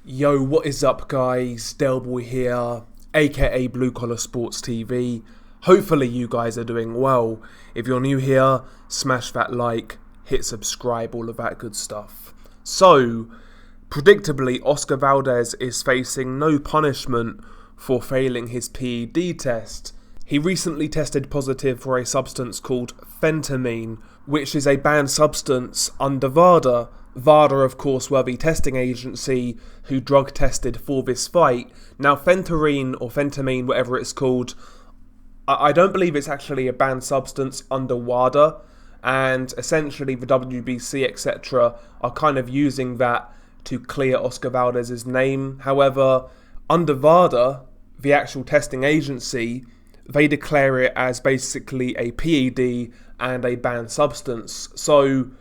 Yo, what is up, guys? Delboy here, aka Blue Collar Sports TV. Hopefully, you guys are doing well. If you're new here, smash that like, hit subscribe, all of that good stuff. So, predictably, Oscar Valdez is facing no punishment for failing his PED test. He recently tested positive for a substance called phentermine, which is a banned substance under VADA. VADA, of course, were the testing agency who drug tested for this fight. Now, phentermine or phentermine, whatever it's called, I don't believe it's actually a banned substance under WADA, and essentially the WBC, etc., are kind of using that to clear Oscar Valdez's name. However, under VADA, the actual testing agency, they declare it as basically a PED and a banned substance. So,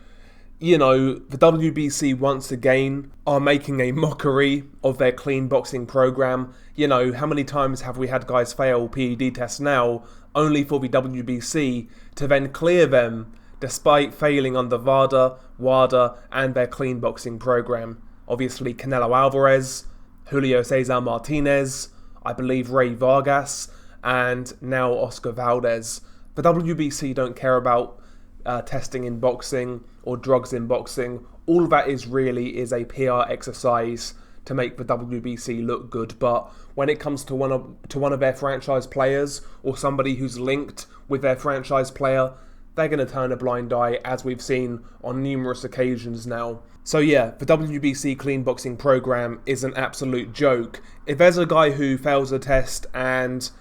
you know, the WBC once again are making a mockery of their clean boxing program. You know, how many times have we had guys fail PED tests now, only for the WBC to then clear them despite failing under VADA, WADA, and their clean boxing program? Obviously, Canelo Alvarez, Julio Cesar Martinez, I believe Ray Vargas, and now Oscar Valdez. The WBC don't care about testing in boxing or drugs in boxing. All that is really is a PR exercise to make the WBC look good. But when it comes to one of their franchise players or somebody who's linked with their franchise player, they're going to turn a blind eye, as we've seen on numerous occasions now. So yeah, the WBC clean boxing program is an absolute joke. If there's a guy who fails a test and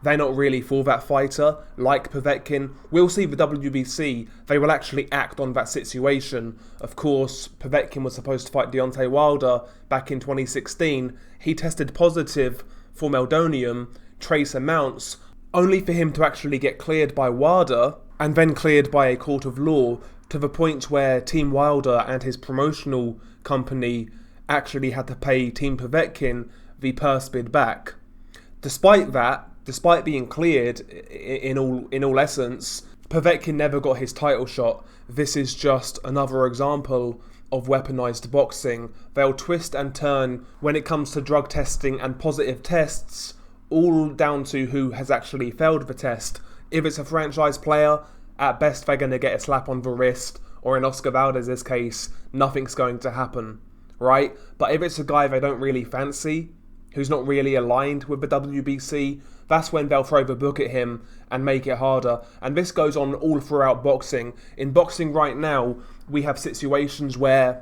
they're not really for that fighter, like Povetkin, we'll see the WBC, they will actually act on that situation. Of course, Povetkin was supposed to fight Deontay Wilder back in 2016. He tested positive for meldonium, trace amounts, only for him to actually get cleared by WADA, and then cleared by a court of law, to the point where Team Wilder and his promotional company actually had to pay Team Povetkin the purse bid back. Despite being cleared in all essence, Povetkin never got his title shot. This is just another example of weaponized boxing. They'll twist and turn when it comes to drug testing and positive tests, all down to who has actually failed the test. If it's a franchise player, at best they're going to get a slap on the wrist, or in Oscar Valdez's case, nothing's going to happen, right? But if it's a guy they don't really fancy, who's not really aligned with the WBC, that's when they'll throw the book at him and make it harder. And this goes on all throughout boxing. In boxing right now, we have situations where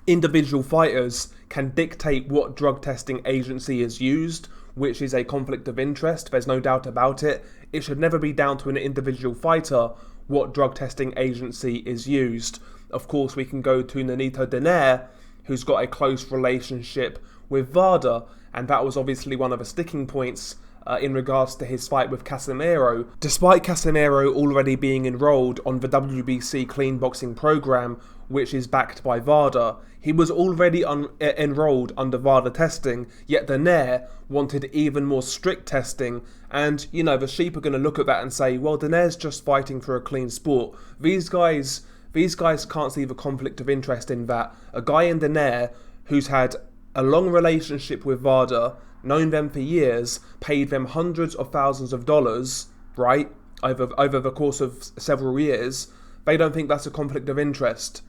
individual fighters can dictate what drug testing agency is used, which is a conflict of interest. There's no doubt about it. It should never be down to an individual fighter what drug testing agency is used. Of course, we can go to Nonito Donaire, who's got a close relationship with VADA, and that was obviously one of the sticking points in regards to his fight with Casemiro. Despite Casemiro already being enrolled on the WBC clean boxing program, which is backed by VADA, he was already enrolled under VADA testing, yet Donaire wanted even more strict testing. And, you know, the sheep are going to look at that and say, well, Donaire's just fighting for a clean sport. These guys can't see the conflict of interest in that. A guy in Donaire who's had a long relationship with VADA, known them for years, paid them hundreds of thousands of dollars, right, over the course of several years, they don't think that's a conflict of interest.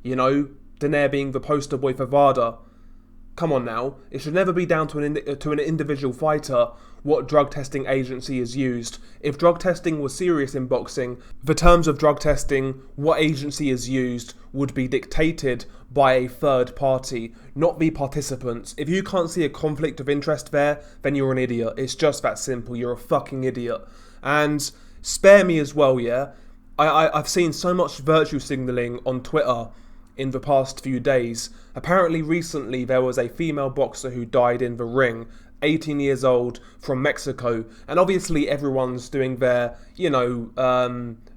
You know, Donaire being the poster boy for VADA. Come on now, it should never be down to an individual fighter what drug testing agency is used. If drug testing was serious in boxing, the terms of drug testing, what agency is used, would be dictated by a third party, not the participants. If you can't see a conflict of interest there, then you're an idiot. It's just that simple. You're a fucking idiot. And spare me as well, yeah? I've seen so much virtue signalling on Twitter in the past few days. Apparently recently there was a female boxer who died in the ring, 18 years old, from Mexico, and obviously everyone's doing their,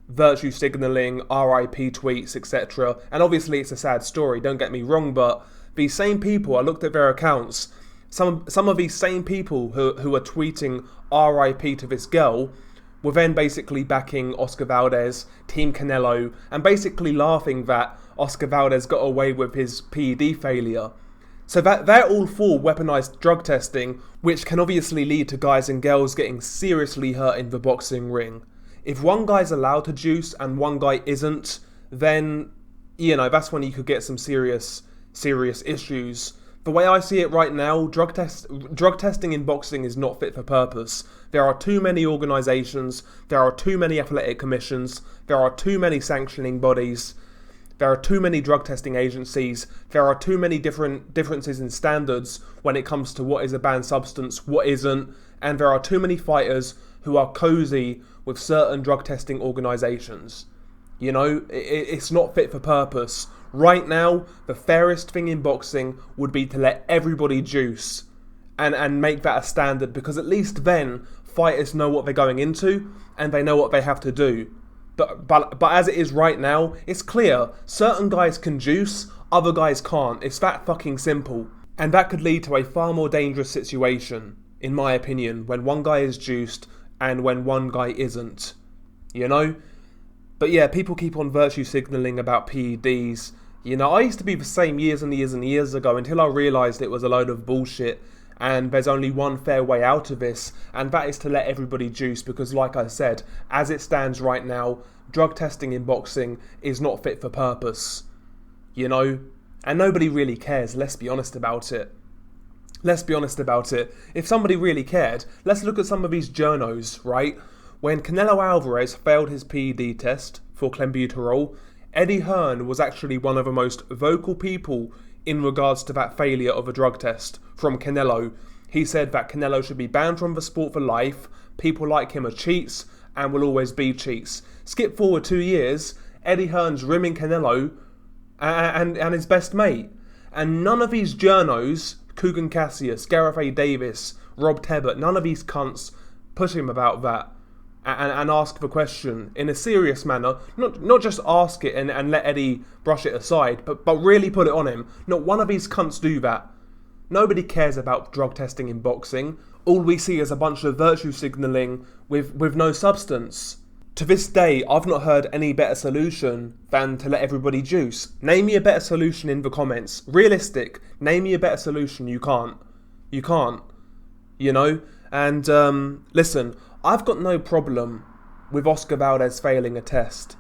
virtue signalling, RIP tweets, etc. And obviously it's a sad story, don't get me wrong, but these same people, I looked at their accounts, some of these same people who are tweeting RIP to this girl were then basically backing Oscar Valdez, Team Canelo, and basically laughing that Oscar Valdez got away with his PED failure. So that they're all for weaponized drug testing, which can obviously lead to guys and girls getting seriously hurt in the boxing ring. If one guy's allowed to juice and one guy isn't, then, that's when you could get some serious issues. The way I see it right now, drug testing in boxing is not fit for purpose. There are too many organisations, there are too many athletic commissions, there are too many sanctioning bodies, there are too many drug testing agencies, there are too many differences in standards when it comes to what is a banned substance, what isn't, and there are too many fighters who are cozy with certain drug testing organisations. It's not fit for purpose. Right now, the fairest thing in boxing would be to let everybody juice and make that a standard, because at least then fighters know what they're going into and they know what they have to do. But as it is right now, it's clear certain guys can juice, other guys can't. It's that fucking simple. And that could lead to a far more dangerous situation, in my opinion, when one guy is juiced and when one guy isn't. But yeah, people keep on virtue signalling about PEDs. I used to be the same years and years and years ago until I realised it was a load of bullshit, and there's only one fair way out of this, and that is to let everybody juice, because like I said, as it stands right now, drug testing in boxing is not fit for purpose. And nobody really cares, let's be honest about it. If somebody really cared, let's look at some of these journos, right? When Canelo Alvarez failed his PED test for clenbuterol, Eddie Hearn was actually one of the most vocal people in regards to that failure of a drug test from Canelo. He said that Canelo should be banned from the sport for life, people like him are cheats, and will always be cheats. Skip forward 2 years, Eddie Hearn's rimming Canelo and his best mate. And none of these journos, Kugan Cassius, Gareth A. Davis, Rob Tebbett, none of these cunts push him about that and ask the question in a serious manner. Not just ask it and let Eddie brush it aside, but really put it on him. Not one of these cunts do that. Nobody cares about drug testing in boxing. All we see is a bunch of virtue signalling with no substance. To this day, I've not heard any better solution than to let everybody juice. Name me a better solution in the comments. Realistic. Name me a better solution. You can't. And listen, I've got no problem with Oscar Valdez failing a test.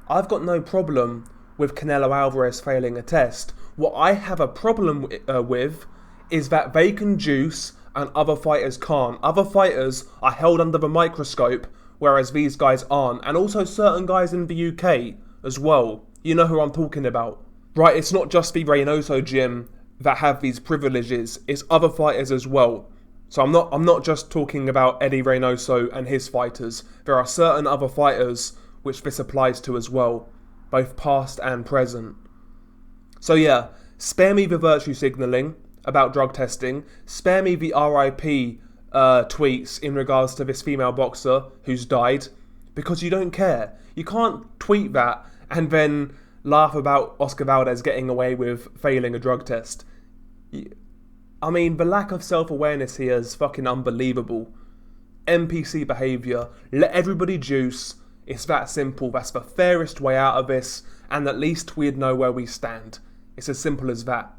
I've got no problem with Canelo Alvarez failing a test. What I have a problem with is that they can juice and other fighters can't. Other fighters are held under the microscope, whereas these guys aren't. And also certain guys in the UK as well. You know who I'm talking about. Right, it's not just the Reynoso gym that have these privileges, it's other fighters as well. So I'm not just talking about Eddie Reynoso and his fighters. There are certain other fighters which this applies to as well, both past and present. So yeah, spare me the virtue signalling about drug testing. Spare me the RIP tweets in regards to this female boxer who's died, because you don't care. You can't tweet that and then laugh about Oscar Valdez getting away with failing a drug test. I mean, the lack of self-awareness here is fucking unbelievable. NPC behaviour. Let everybody juice. It's that simple. That's the fairest way out of this, and at least we'd know where we stand. It's as simple as that.